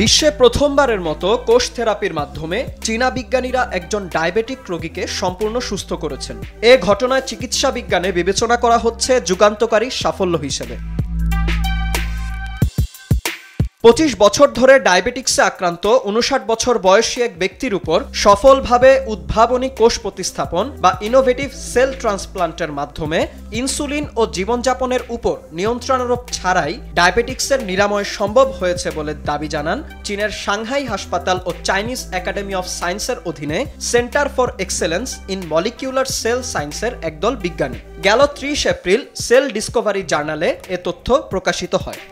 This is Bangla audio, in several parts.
বিশ্বে প্রথমবারের মতো কোষ থেরাপির মাধ্যমে চীনা বিজ্ঞানীরা একজন ডায়াবেটিক রোগীকে সম্পূর্ণ সুস্থ করেছেন। এ ঘটনায় চিকিৎসা বিজ্ঞানে বিবেচনা করা হচ্ছে যুগান্তকারী সাফল্য হিসেবে। 25 বছর ধরে ডায়াবেটিক্সে আক্রান্ত 59 বছর বয়সী এক ব্যক্তির উপর সফলভাবে উদ্ভাবনী কোষ প্রতিস্থাপন বা ইনোভেটিভ সেল ট্রান্সপ্লান্টের মাধ্যমে ইনসুলিন ও জীবনযাপনের উপর নিয়ন্ত্রণারোপ ছাড়াই ডায়াবেটিক্সের নিরাময় সম্ভব হয়েছে বলে দাবি জানান চীনের সাংহাই হাসপাতাল ও চাইনিজ একাডেমি অফ সায়েন্সের অধীনে centre for excellence in molecular cell সায়েন্সের একদল বিজ্ঞানী। গেল 30 এপ্রিল সেল ডিসকভারি জার্নালে এ তথ্য প্রকাশিত হয়।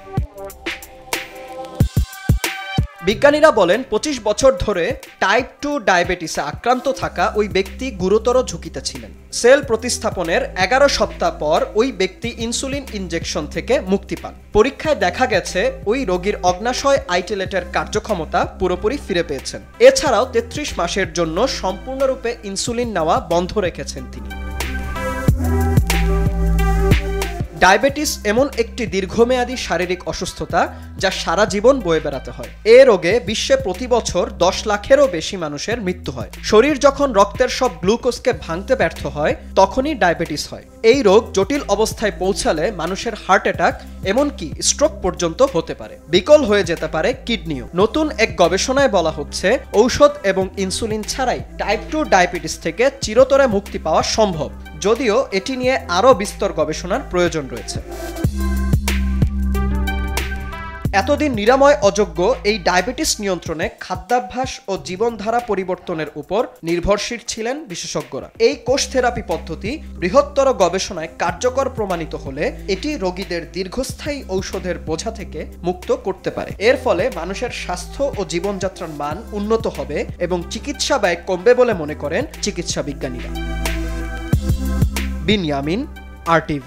বিজ্ঞানীরা বলেন 25 বছর ধরে টাইপ 2 ডায়াবেটিসে আক্রান্ত থাকা ওই ব্যক্তি গুরুতর ঝুঁকিতে ছিলেন। সেল প্রতিস্থাপনের 11 সপ্তাহ পর ওই ব্যক্তি ইনসুলিন ইনজেকশন থেকে মুক্তি পান। পরীক্ষায় দেখা গেছে ওই রোগীর অগ্নাশয় আইটেলেটের কার্যক্ষমতা পুরোপুরি ফিরে পেয়েছেন। এছাড়াও 33 মাসের জন্য সম্পূর্ণরূপে ইনসুলিন নেওয়া বন্ধ রেখেছেন তিনি। ডায়াবেটিস এমন একটি দীর্ঘমেয়াদী শারীরিক অসুস্থতা যা সারা জীবন বয়ে বেড়াতে হয়। এ রোগে বিশ্বে প্রতি বছর 10 লাখেরও বেশি মানুষের মৃত্যু হয়। শরীর যখন রক্তের সব গ্লুকোজকে ভাঙতে ব্যর্থ হয় তখনই ডায়াবেটিস হয়। এই রোগ জটিল অবস্থায় পৌঁছালে মানুষের হার্ট অ্যাটাক এমনকি স্ট্রোক পর্যন্ত হতে পারে। বিকল হয়ে যেতে পারে কিডনিও। নতুন এক গবেষণায় বলা হচ্ছে ঔষধ এবং ইনসুলিন ছাড়াই টাইপ 2 ডায়াবেটিস থেকে চিরতরে মুক্তি পাওয়া সম্ভব, যদিও এটি নিয়ে আরও বিস্তর গবেষণার প্রয়োজন রয়েছে। এতদিন নিরাময় অযোগ্য এই ডায়াবেটিস নিয়ন্ত্রণে খাদ্যাভ্যাস ও জীবনধারা পরিবর্তনের উপর নির্ভরশীল ছিলেন বিশেষজ্ঞরা। এই কোষ থেরাপি পদ্ধতি বৃহত্তর গবেষণায় কার্যকর প্রমাণিত হলে এটি রোগীদের দীর্ঘস্থায়ী ঔষধের বোঝা থেকে মুক্ত করতে পারে। এর ফলে মানুষের স্বাস্থ্য ও জীবনযাত্রার মান উন্নত হবে এবং চিকিৎসা ব্যয় কমবে বলে মনে করেন চিকিৎসা বিজ্ঞানীরা। বিনিয়ামিন, RTV।